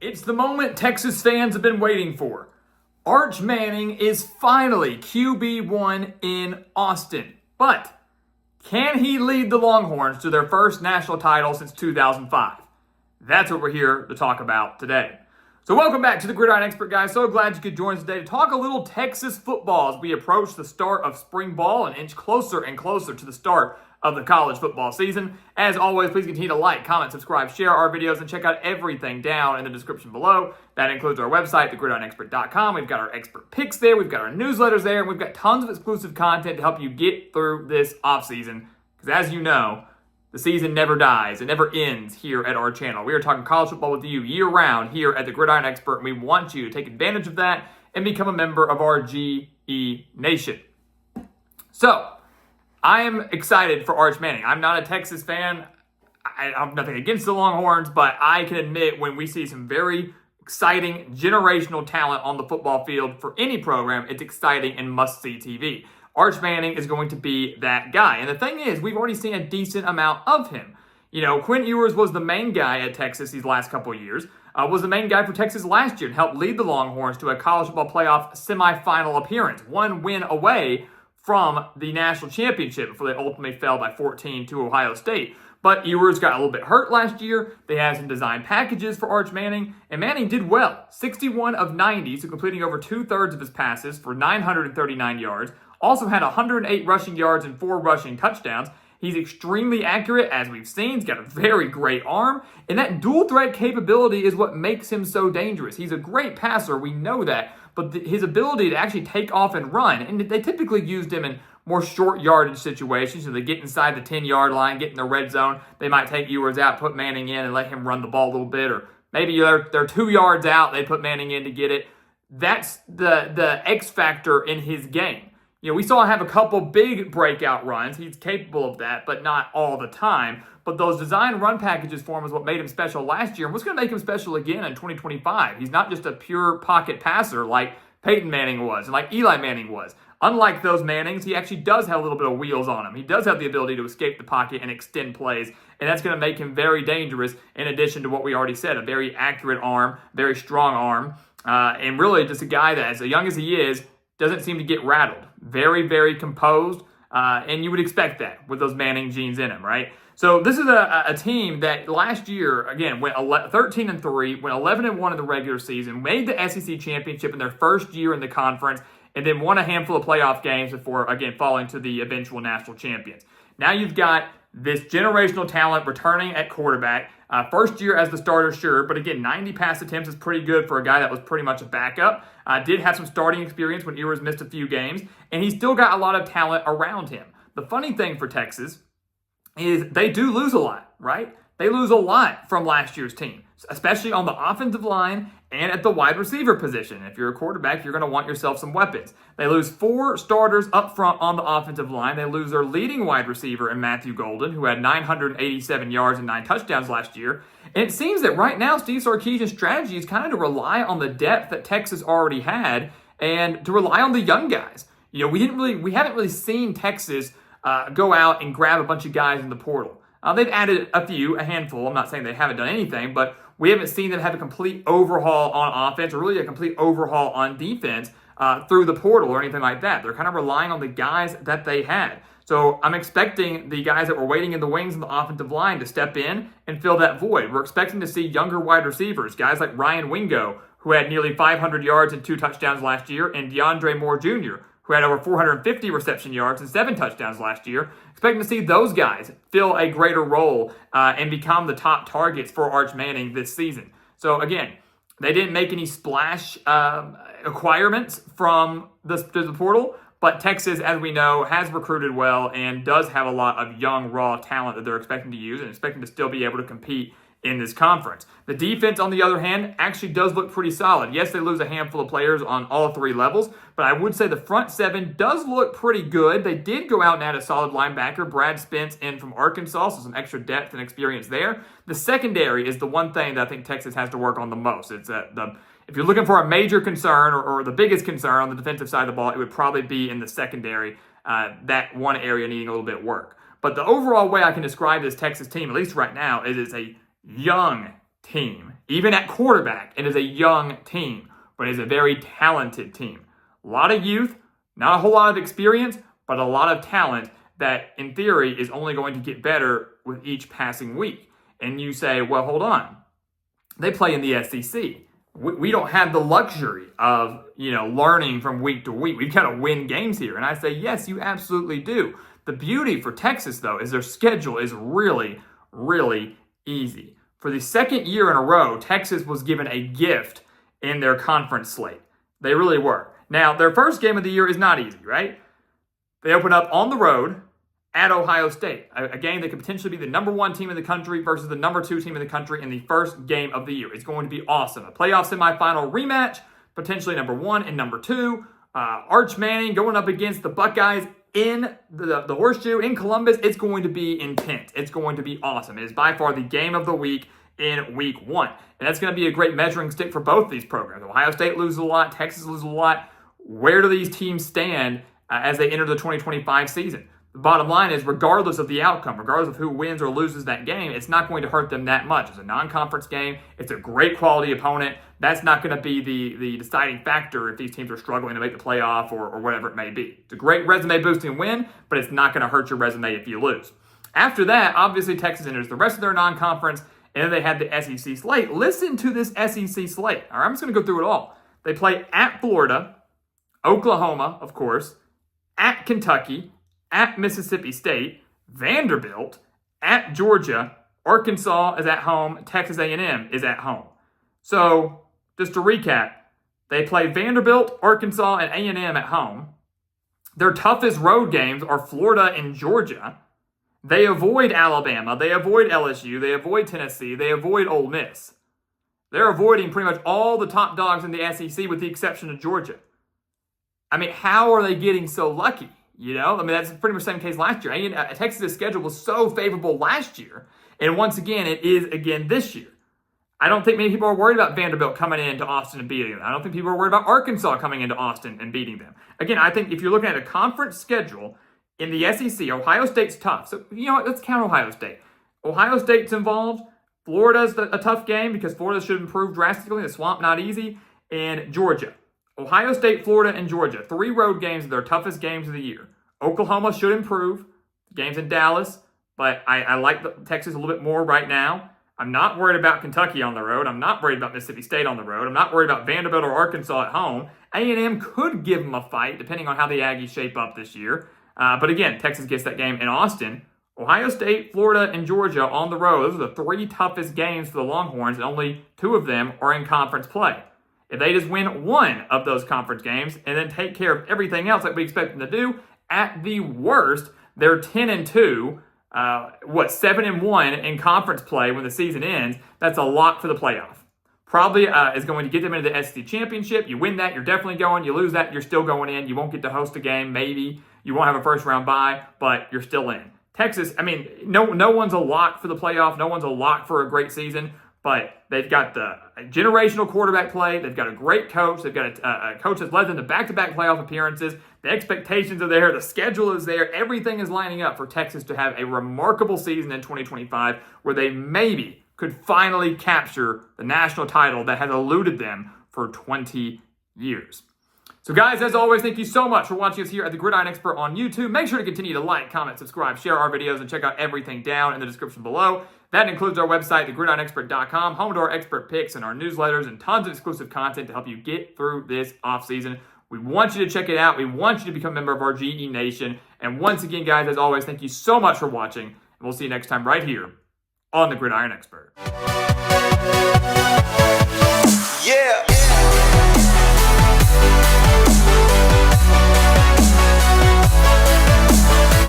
It's the moment Texas fans have been waiting for. Arch Manning is finally QB1 in Austin. But can he lead the Longhorns to their first national title since 2005? That's what we're here to talk about today. So welcome back to the Gridiron Expert, guys. So glad you could join us today to talk a little Texas football as we approach the start of spring ball and inch closer and closer to the start of the college football season. As always, please continue to like, comment, subscribe, share our videos, and check out everything down in the description below. That includes our website, thegridironexpert.com. We've got our expert picks there. We've got our newsletters there. And we've got tons of exclusive content to help you get through this offseason. Because as you know, the season never dies. It never ends here at our channel. We are talking college football with you year-round here at the Gridiron Expert, and we want you to take advantage of that and become a member of our GE Nation. So, I am excited for Arch Manning. I'm not a Texas fan. I have nothing against the Longhorns, but I can admit when we see some very exciting generational talent on the football field for any program, it's exciting and must-see TV. Arch Manning is going to be that guy. And the thing is, we've already seen a decent amount of him. You know, Quinn Ewers was the main guy at Texas these last couple of years, was the main guy for Texas last year and helped lead the Longhorns to a college football playoff semifinal appearance, one win away from the national championship before they ultimately fell by 14 to Ohio State. But Ewers got a little bit hurt last year. They had some design packages for Arch Manning, and Manning did well. 61 of 90, so completing over two-thirds of his passes for 939 yards. Also had 108 rushing yards and 4 rushing touchdowns. He's extremely accurate, as we've seen. He's got a very great arm. And that dual threat capability is what makes him so dangerous. He's a great passer, we know that. But his ability to actually take off and run, and they typically used him in more short yardage situations. So they get inside the 10-yard line, get in the red zone. They might take Ewers out, put Manning in, and let him run the ball a little bit. Or maybe they're 2 yards out, they put Manning in to get it. That's the X factor in his game. You know, we saw him have a couple big breakout runs. He's capable of that, but not all the time. But those design run packages for him is what made him special last year and what's going to make him special again in 2025. He's not just a pure pocket passer like Peyton Manning was and like Eli Manning was. Unlike those Mannings, he actually does have a little bit of wheels on him. He does have the ability to escape the pocket and extend plays, and that's going to make him very dangerous in addition to what we already said, a very accurate arm, very strong arm, and really just a guy that, as young as he is, doesn't seem to get rattled. Very, very composed, and you would expect that with those Manning genes in him, right? So this is a team that last year, again, went 13-3, went 11-1 in the regular season, made the SEC championship in their first year in the conference, and then won a handful of playoff games before, again, falling to the eventual national champions. Now you've got this generational talent returning at quarterback. First year as the starter, sure, but again, 90 pass attempts is pretty good for a guy that was pretty much a backup. Did have some starting experience when Ewers missed a few games, and he's still got a lot of talent around him. The funny thing for Texas is they do lose a lot, right? They lose a lot from last year's team, especially on the offensive line and at the wide receiver position. If you're a quarterback, you're going to want yourself some weapons. They lose 4 starters up front on the offensive line. They lose their leading wide receiver in Matthew Golden, who had 987 yards and 9 touchdowns last year. And it seems that right now Steve Sarkisian's strategy is kind of to rely on the depth that Texas already had and to rely on the young guys. You know, we haven't really seen Texas go out and grab a bunch of guys in the portal. They've added a handful. I'm not saying they haven't done anything, but we haven't seen them have a complete overhaul on offense or really a complete overhaul on defense through the portal or anything like that. They're kind of relying on the guys that they had. So I'm expecting the guys that were waiting in the wings in the offensive line to step in and fill that void. We're expecting to see younger wide receivers, guys like Ryan Wingo, who had nearly 500 yards and 2 touchdowns last year, and DeAndre Moore Jr., who had over 450 reception yards and 7 touchdowns last year. Expecting to see those guys fill a greater role and become the top targets for Arch Manning this season. So again, they didn't make any splash acquirements from the portal, but Texas, as we know, has recruited well and does have a lot of young, raw talent that they're expecting to use and expecting to still be able to compete in this conference. The defense, on the other hand, actually does look pretty solid. Yes, they lose a handful of players on all 3 levels, but I would say the front 7 does look pretty good. They did go out and add a solid linebacker, Brad Spence, in from Arkansas, so some extra depth and experience there. The secondary is the one thing that I think Texas has to work on the most. It's if you're looking for a major concern or the biggest concern on the defensive side of the ball, it would probably be in the secondary, that one area needing a little bit of work. But the overall way I can describe this Texas team, at least right now, is it's a young, team. Even at quarterback, it is a young team, but it is a very talented team. A lot of youth, not a whole lot of experience, but a lot of talent that, in theory, is only going to get better with each passing week. And you say, well, hold on. They play in the SEC. We don't have the luxury of, learning from week to week. We've got to win games here. And I say, yes, you absolutely do. The beauty for Texas, though, is their schedule is really, really easy. For the second year in a row, Texas was given a gift in their conference slate. They really were. Now, their first game of the year is not easy, right? They open up on the road at Ohio State, a game that could potentially be the number 1 team in the country versus the number 2 team in the country in the first game of the year. It's going to be awesome. A playoff semifinal rematch, potentially number 1 and number 2. Arch Manning going up against the Buckeyes in the Horseshoe in Columbus. It's going to be intense. It's going to be awesome. It is by far the game of the week in week 1. And that's going to be a great measuring stick for both these programs. Ohio State loses a lot. Texas loses a lot. Where do these teams stand as they enter the 2025 season? The bottom line is, regardless of the outcome, regardless of who wins or loses that game, it's not going to hurt them that much. It's a non-conference game. It's a great quality opponent. That's not going to be the deciding factor if these teams are struggling to make the playoff or whatever it may be. It's a great resume-boosting win, but it's not going to hurt your resume if you lose. After that, obviously, Texas enters the rest of their non-conference, and then they have the SEC slate. Listen to this SEC slate. All right, I'm just going to go through it all. They play at Florida, Oklahoma, of course, at Kentucky, at Mississippi State, Vanderbilt, at Georgia, Arkansas is at home, Texas A&M is at home. So, just to recap, they play Vanderbilt, Arkansas, and A&M at home. Their toughest road games are Florida and Georgia. They avoid Alabama, they avoid LSU, they avoid Tennessee, they avoid Ole Miss. They're avoiding pretty much all the top dogs in the SEC with the exception of Georgia. I mean, how are they getting so lucky? That's pretty much the same case last year. Texas' schedule was so favorable last year, and once again, it is again this year. I don't think many people are worried about Vanderbilt coming into Austin and beating them. I don't think people are worried about Arkansas coming into Austin and beating them. Again, I think if you're looking at a conference schedule in the SEC, Ohio State's tough. So, you know what? Let's count Ohio State. Ohio State's involved. Florida's a tough game because Florida should improve drastically. The Swamp, not easy. And Georgia. Ohio State, Florida, and Georgia. 3 road games are their toughest games of the year. Oklahoma should improve. The game's in Dallas, but I like Texas a little bit more right now. I'm not worried about Kentucky on the road. I'm not worried about Mississippi State on the road. I'm not worried about Vanderbilt or Arkansas at home. A&M could give them a fight depending on how the Aggies shape up this year. But again, Texas gets that game in Austin. Ohio State, Florida, and Georgia on the road. Those are the 3 toughest games for the Longhorns, and only 2 of them are in conference play. If they just win 1 of those conference games and then take care of everything else like we expect them to do, at the worst, they're 10-2, 7-1 in conference play when the season ends. That's a lot for the playoff. Probably is going to get them into the SEC championship. You win that, you're definitely going. You lose that, you're still going in. You won't get to host a game, maybe. You won't have a first round bye, but you're still in. Texas, no one's a lock for the playoff. No one's a lock for a great season. But they've got the generational quarterback play. They've got a great coach. They've got a coach that's led them to back-to-back playoff appearances. The expectations are there. The schedule is there. Everything is lining up for Texas to have a remarkable season in 2025 where they maybe could finally capture the national title that has eluded them for 20 years. So guys, as always, thank you so much for watching us here at The Gridiron Expert on YouTube. Make sure to continue to like, comment, subscribe, share our videos, and check out everything down in the description below. That includes our website, thegridironexpert.com, home to our expert picks and our newsletters and tons of exclusive content to help you get through this offseason. We want you to check it out. We want you to become a member of our GE Nation. And once again, guys, as always, thank you so much for watching. And we'll see you next time right here on The Gridiron Expert.